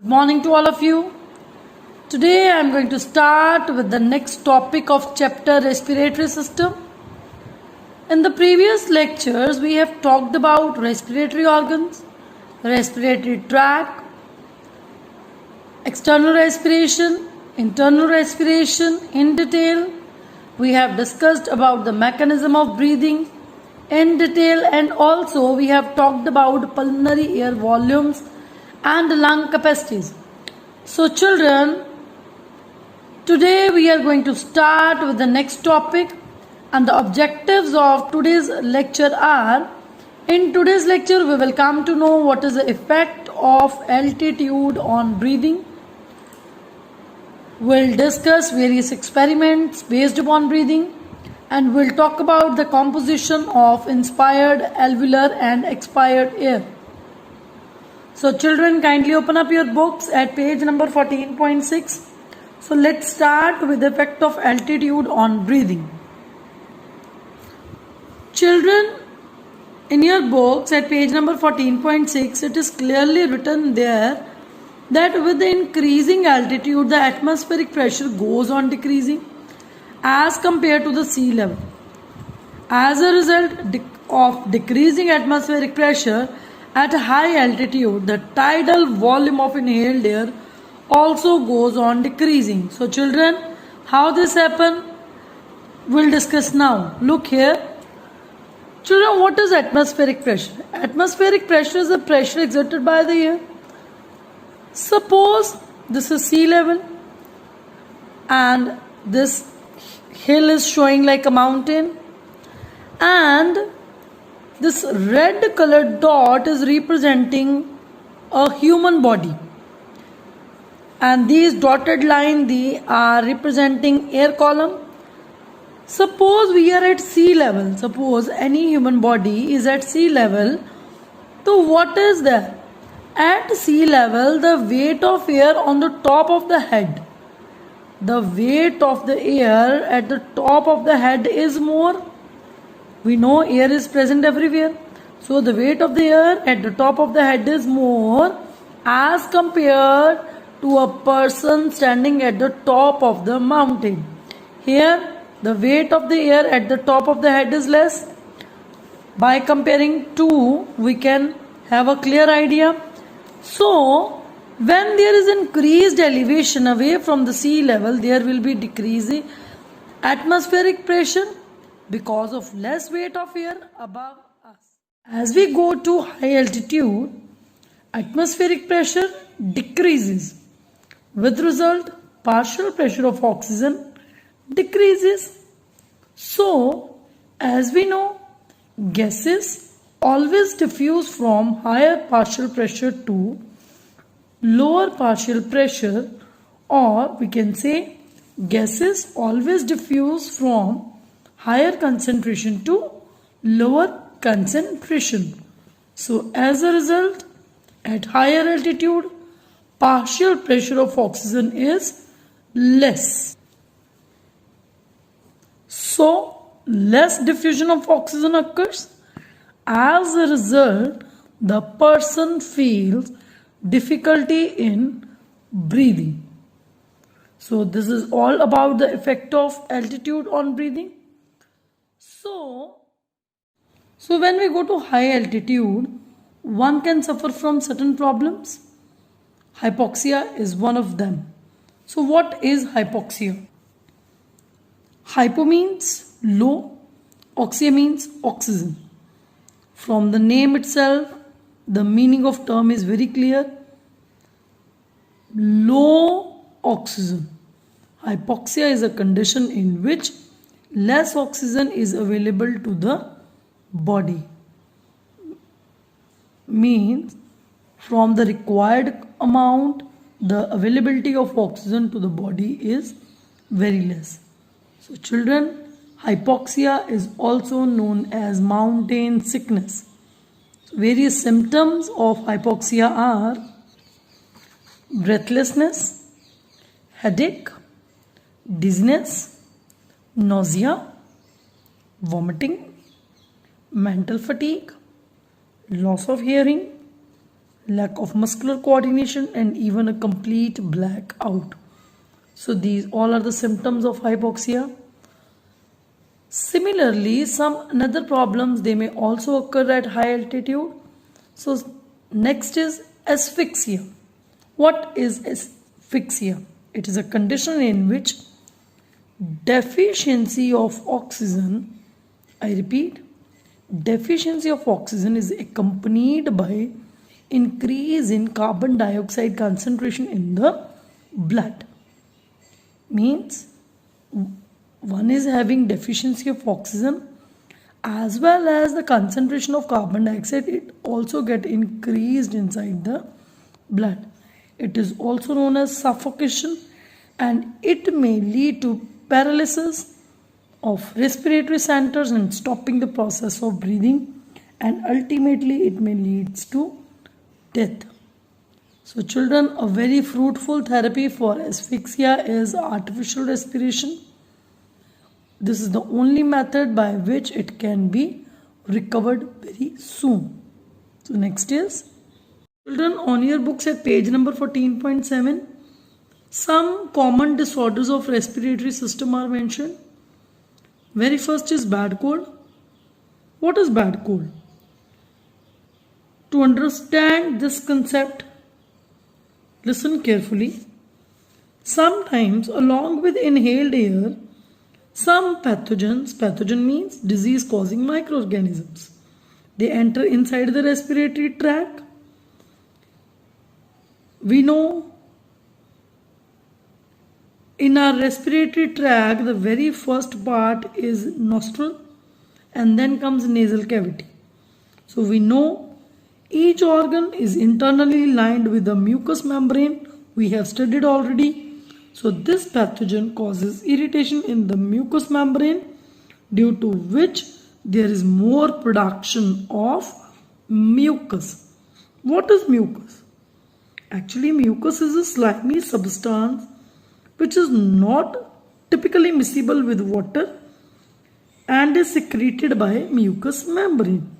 Good morning to all of you. Today I am going to start with the next topic of chapter respiratory system. In the previous lectures we have talked about respiratory organs, respiratory tract, external respiration, internal respiration in detail. We have discussed about the mechanism of breathing in detail, and also we have talked about pulmonary air volumes and lung capacities. So children, today we are going to start with the next topic, and the objectives of today's lecture are, in today's lecture we will come to know what is the effect of altitude on breathing. We'll discuss various experiments based upon breathing, and we'll talk about the composition of inspired, alveolar and expired air. So children, kindly open up your books at page number 14.6. So let's start with the effect of altitude on breathing. Children, in your books at page number 14.6, it is clearly written there that with the increasing altitude, the atmospheric pressure goes on decreasing as compared to the sea level. As a result of decreasing atmospheric pressure at a high altitude, the tidal volume of inhaled air also goes on decreasing. So children, how this happen? We'll discuss now. Look here. Children, what is atmospheric pressure? Atmospheric pressure is the pressure exerted by the air. Suppose this is sea level and this hill is showing like a mountain, and this red colored dot is representing a human body, and these dotted line, they are representing air column. Suppose we are at sea level, suppose any human body is at sea level, so what is there? At sea level, the weight of air on the top of the head, the weight of the air at the top of the head is more. We know air is present everywhere. So the weight of the air at the top of the head is more as compared to a person standing at the top of the mountain. Here the weight of the air at the top of the head is less. By comparing two, we can have a clear idea. So when there is increased elevation away from the sea level, there will be decreasing atmospheric pressure because of less weight of air above us. As we go to high altitude, atmospheric pressure decreases. With result, partial pressure of oxygen decreases. So, as we know, gases always diffuse from higher partial pressure to lower partial pressure, or we can say gases always diffuse from higher concentration to lower concentration. So as a result, at higher altitude, partial pressure of oxygen is less. So less diffusion of oxygen occurs. As a result, the person feels difficulty in breathing. So this is all about the effect of altitude on breathing. So when we go to high altitude, one can suffer from certain problems. Hypoxia is one of them. So what is hypoxia? Hypo means low, oxia means oxygen. From the name itself, the meaning of term is very clear. Low oxygen. Hypoxia is a condition in which less oxygen is available to the body. Means from the required amount, the availability of oxygen to the body is very less. So children, hypoxia is also known as mountain sickness. So various symptoms of hypoxia are breathlessness, headache, dizziness, nausea, vomiting, mental fatigue, loss of hearing, lack of muscular coordination, and even a complete blackout. So these all are the symptoms of hypoxia. Similarly, some another problems they may also occur at high altitude. So next is asphyxia. What is asphyxia? It is a condition in which deficiency of oxygen, I repeat, deficiency of oxygen is accompanied by increase in carbon dioxide concentration in the blood. Means one is having deficiency of oxygen as well as the concentration of carbon dioxide, it also get increased inside the blood. It is also known as suffocation, and it may lead to paralysis of respiratory centers and stopping the process of breathing, and ultimately it may lead to death. So children, a very fruitful therapy for asphyxia is artificial respiration. This is the only method by which it can be recovered very soon. So next is, children, on your books at page number 14.7, some common disorders of respiratory system are mentioned. Very first is bad cold. What is bad cold? To understand this concept, listen carefully. Sometimes along with inhaled air, some pathogen means disease causing microorganisms, they enter inside the respiratory tract. We know in our respiratory tract the very first part is nostril and then comes nasal cavity. So we know each organ is internally lined with a mucous membrane. We have studied already. So this pathogen causes irritation in the mucous membrane, due to which there is more production of mucus. What is mucus? Actually, mucus is a slimy substance which is not typically miscible with water and is secreted by mucous membrane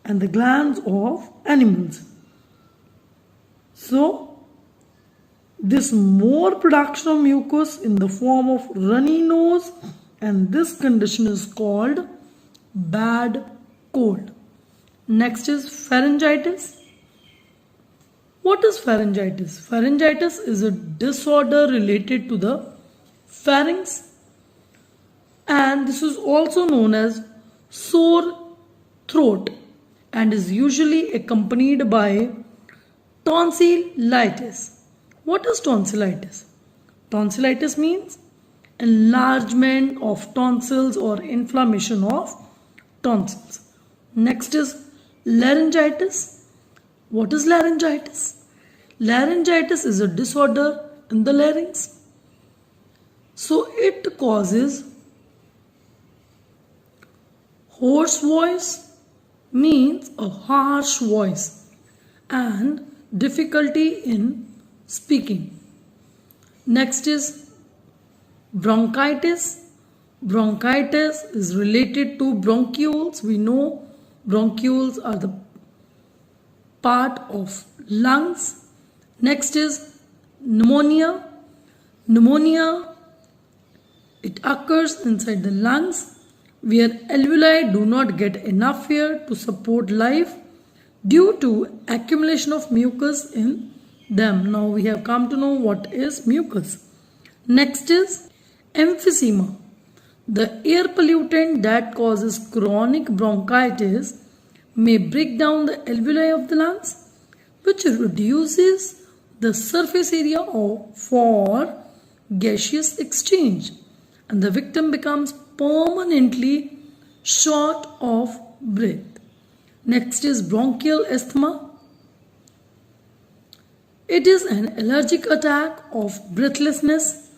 and the glands of animals. So this more production of mucus in the form of runny nose, and this condition is called bad cold. Next is pharyngitis. What is pharyngitis? Pharyngitis is a disorder related to the pharynx, and this is also known as sore throat and is usually accompanied by tonsillitis. What is tonsillitis? Tonsillitis means enlargement of tonsils or inflammation of tonsils. Next is laryngitis. What is laryngitis? Laryngitis is a disorder in the larynx. So it causes hoarse voice, means a harsh voice, and difficulty in speaking. Next is bronchitis. Bronchitis is related to bronchioles. We know bronchioles are the part of lungs. Next is pneumonia. Pneumonia, it occurs inside the lungs where alveoli do not get enough air to support life due to accumulation of mucus in them. Now we have come to know what is mucus. Next is emphysema. The air pollutant that causes chronic bronchitis may break down the alveoli of the lungs, which reduces the surface area for gaseous exchange, and the victim becomes permanently short of breath. Next is bronchial asthma. It is an allergic attack of breathlessness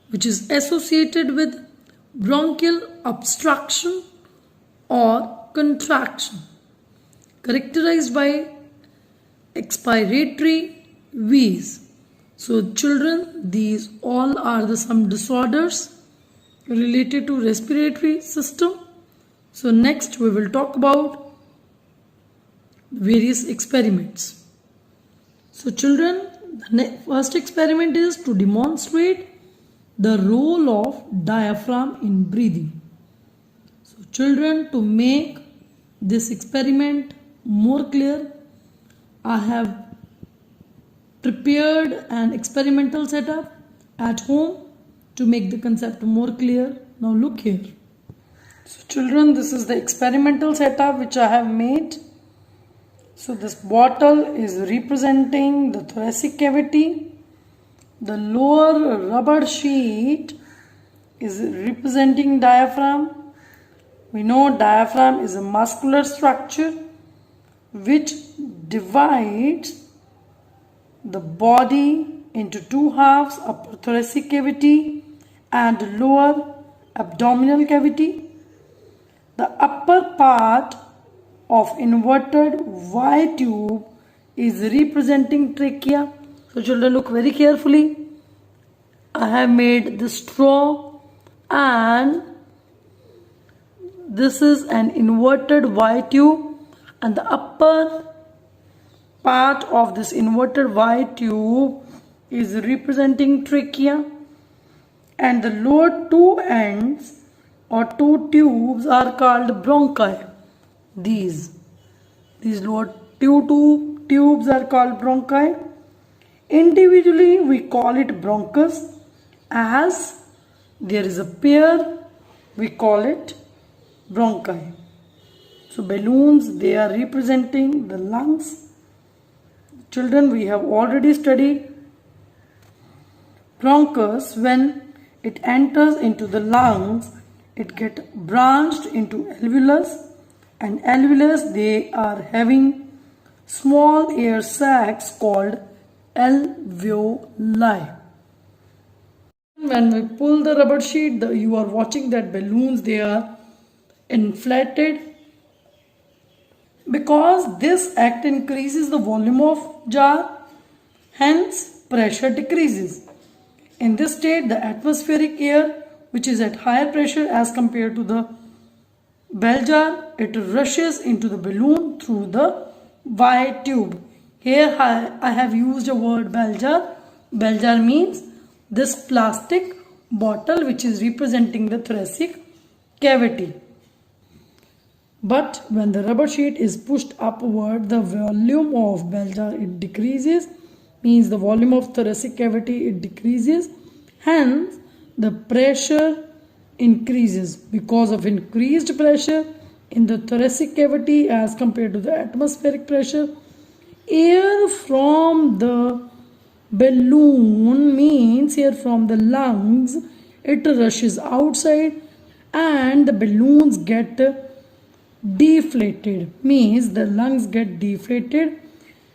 which is associated with bronchial obstruction or contraction, characterized by expiratory wheeze. So children, these all are some disorders related to respiratory system. So next we will talk about various experiments. So children, the first experiment is to demonstrate the role of diaphragm in breathing. So children, to make this experiment more clear, I have prepared an experimental setup at home to make the concept more clear. Now look here. So children, this is the experimental setup which I have made. So this bottle is representing the thoracic cavity. The lower rubber sheet is representing diaphragm. We know diaphragm is a muscular structure which divides the body into two halves, upper thoracic cavity and lower abdominal cavity. The upper part of inverted Y tube is representing trachea. So children, look very carefully. I have made the straw and this is an inverted Y tube, and the upper part of this inverted Y tube is representing trachea, and the lower two ends or two tubes are called bronchi. These lower two tubes are called bronchi. Individually we call it bronchus. As there is a pair, we call it bronchi. So balloons, they are representing the lungs. Children, we have already studied bronchus. When it enters into the lungs, it gets branched into alveolus, and alveolus, they are having small air sacs called alveoli. When we pull the rubber sheet, you are watching that balloons, they are inflated, because this act increases the volume of jar, hence pressure decreases. In this state, the atmospheric air, which is at higher pressure as compared to the bell jar, it rushes into the balloon through the Y tube. Here I have used a word bell jar. Bell jar means this plastic bottle which is representing the thoracic cavity. But when the rubber sheet is pushed upward, the volume of bell jar, it decreases, means the volume of thoracic cavity, it decreases. Hence, the pressure increases. Because of increased pressure in the thoracic cavity as compared to the atmospheric pressure, air from the balloon, means air from the lungs, it rushes outside and the balloons get deflated, means the lungs get deflated.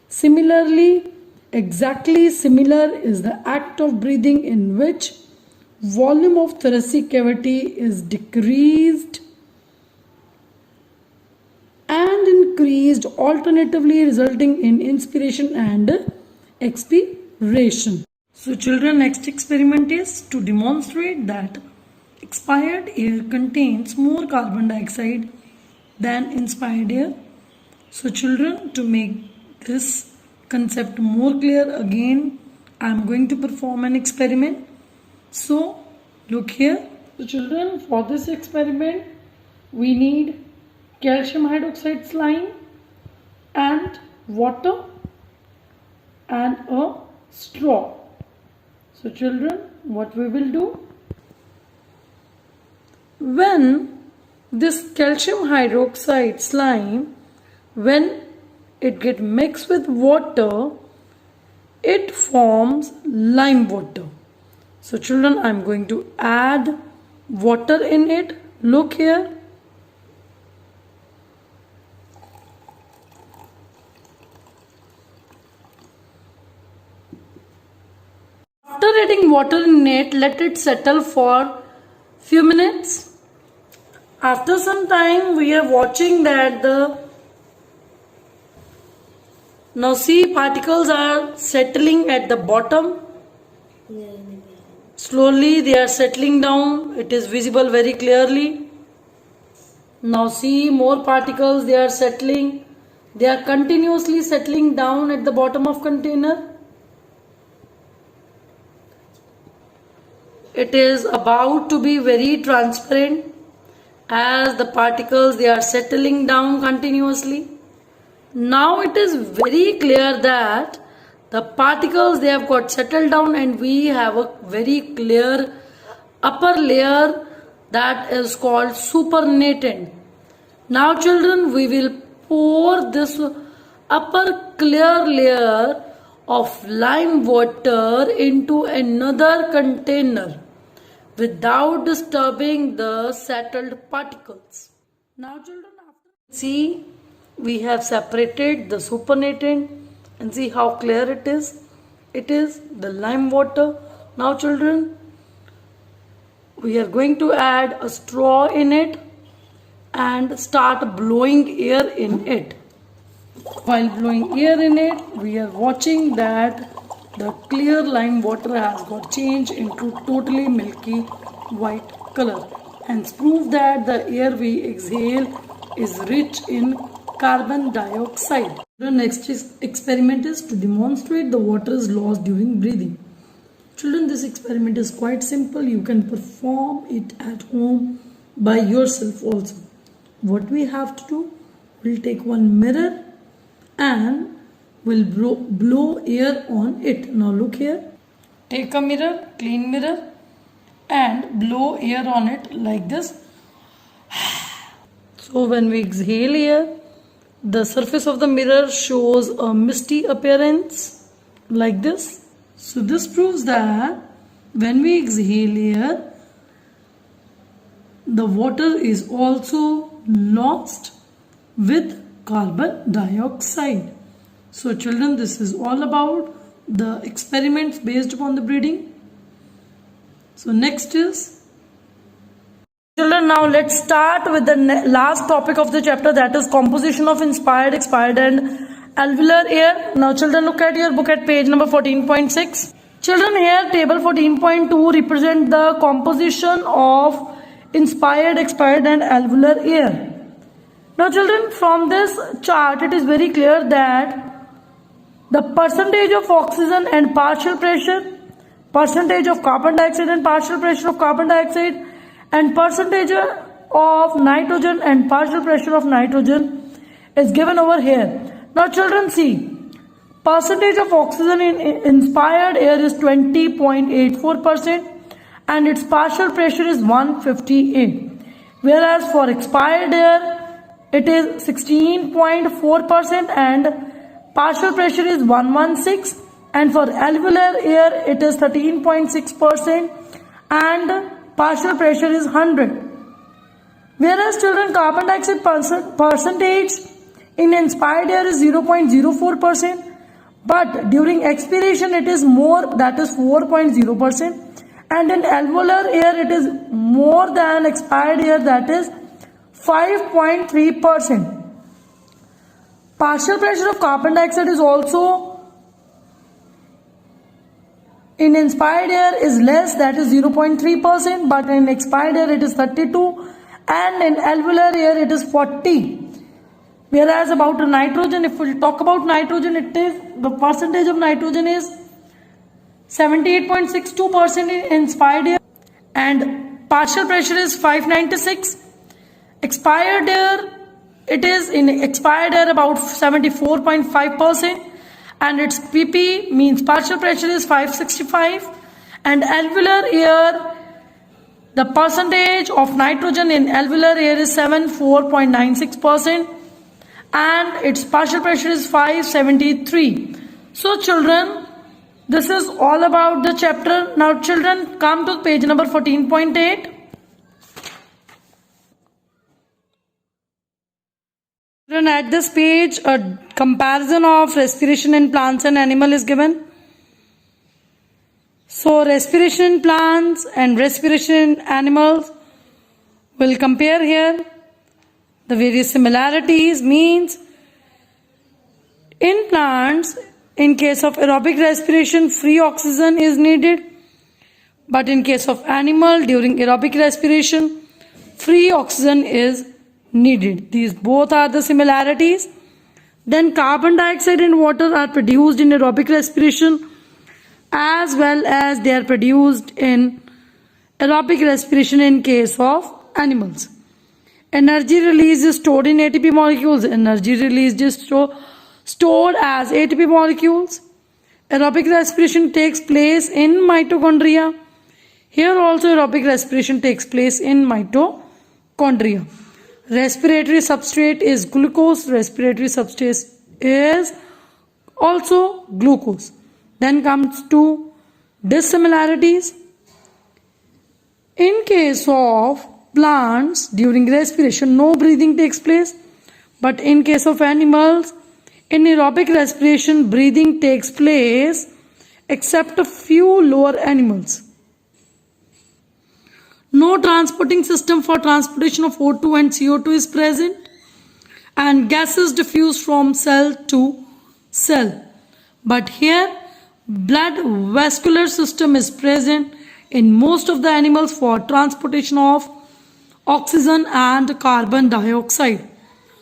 Similarly, exactly similar is the act of breathing, in which volume of thoracic cavity is decreased and increased alternatively, resulting in inspiration and expiration. So children, next experiment is to demonstrate that expired air contains more carbon dioxide than inspired air. So children, to make this concept more clear, again I am going to perform an experiment. So look here. So children, for this experiment we need calcium hydroxide slime and water and a straw. So children, what we will do, when this calcium hydroxide slime, when it get mixed with water, it forms lime water. So children, I am going to add water in it. Look here. After adding water in it, let it settle for few minutes. After some time, we are watching that now see, particles are settling at the bottom. Slowly they are settling down. It is visible very clearly. Now see, more particles, they are settling. They are continuously settling down at the bottom of container. It is about to be very transparent as the particles, they are settling down continuously. Now it is very clear that the particles, they have got settled down, and we have a very clear upper layer that is called supernatant. Now children, we will pour this upper clear layer of lime water into another container without disturbing the settled particles. Now children, after see, we have separated the supernatant and see how clear it is. It is the lime water. Now children, we are going to add a straw in it and start blowing air in it. While blowing air in it, we are watching that the clear lime water has got changed into totally milky white color, and prove that the air we exhale is rich in carbon dioxide. The next experiment is to demonstrate the water's loss during breathing. Children, this experiment is quite simple. You can perform it at home by yourself also. What we have to do, we'll take one mirror and we'll blow air on it. Now look here. Take a mirror, clean mirror, and blow air on it like this. So when we exhale air, the surface of the mirror shows a misty appearance like this. So this proves that when we exhale air, the water is also lost with carbon dioxide. So children, this is all about the experiments based upon the breathing. So next is, children, now let's start with the last topic of the chapter, that is composition of inspired, expired and alveolar air. Now children, look at your book at page number 14.6. Children, here table 14.2 represent the composition of inspired, expired and alveolar air. Now children, from this chart it is very clear that the percentage of oxygen and partial pressure, percentage of carbon dioxide and partial pressure of carbon dioxide, and percentage of nitrogen and partial pressure of nitrogen is given over here. Now children, see, percentage of oxygen in inspired air is 20.84% and its partial pressure is 158, whereas for expired air it is 16.4% and partial pressure is 116, and for alveolar air it is 13.6% and partial pressure is 100. Whereas children, carbon dioxide percentage in inspired air is 0.04%, but during expiration it is more, that is 4.0%, and in alveolar air it is more than expired air, that is 5.3%. Partial pressure of carbon dioxide is also in inspired air is less, that is 0.3%, but in expired air it is 32, and in alveolar air it is 40. Whereas about nitrogen, if we talk about nitrogen, it is the percentage of nitrogen is 78.62% in inspired air and partial pressure is 596. Expired air, it is in expired air about 74.5%, and its pp means partial pressure is 565, and alveolar air, the percentage of nitrogen in alveolar air is 74.96% and its partial pressure is 573. So children, this is all about the chapter. Now children, come to page number 14.8. Children, at this page a comparison of respiration in plants and animal is given. So respiration in plants and respiration in animals, we'll compare here. The various similarities means in plants, in case of aerobic respiration, free oxygen is needed, but in case of animal, during aerobic respiration, free oxygen is needed. These both are the similarities. Then carbon dioxide and water are produced in aerobic respiration, as well as they are produced in aerobic respiration in case of animals. Energy released is stored in ATP molecules. Energy released is stored as ATP molecules. Aerobic respiration takes place in mitochondria. Here also aerobic respiration takes place in mitochondria. Respiratory substrate is glucose. Respiratory substrate is also glucose. Then comes to dissimilarities. In case of plants, during respiration, no breathing takes place. But in case of animals, in aerobic respiration, breathing takes place except a few lower animals. No transporting system for transportation of O2 and CO2 is present, and gases diffuse from cell to cell. But here, blood vascular system is present in most of the animals for transportation of oxygen and carbon dioxide.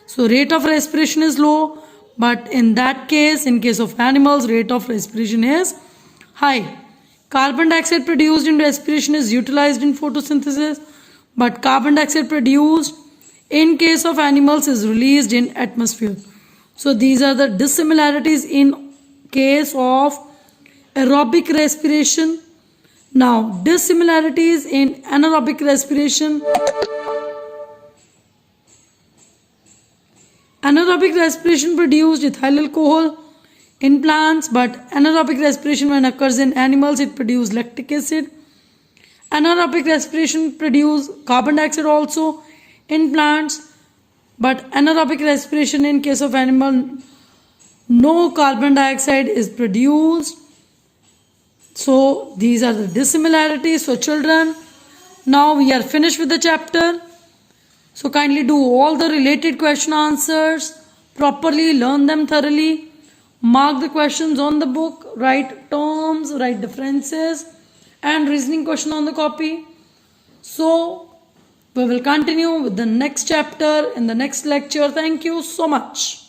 So rate of respiration is low, but in that case, in case of animals, rate of respiration is high. Carbon dioxide produced in respiration is utilized in photosynthesis, but carbon dioxide produced in case of animals is released in atmosphere. So these are the dissimilarities in case of aerobic respiration. Now dissimilarities in anaerobic respiration. Anaerobic respiration produced ethyl alcohol in plants, but anaerobic respiration when occurs in animals, it produces lactic acid. Anaerobic respiration produces carbon dioxide also in plants, but anaerobic respiration in case of animal, no carbon dioxide is produced. So these are the dissimilarities. So children, now we are finished with the chapter. So kindly do all the related question answers properly, learn them thoroughly. Mark the questions on the book, write terms, write differences and reasoning question on the copy. So we will continue with the next chapter in the next lecture. Thank you so much.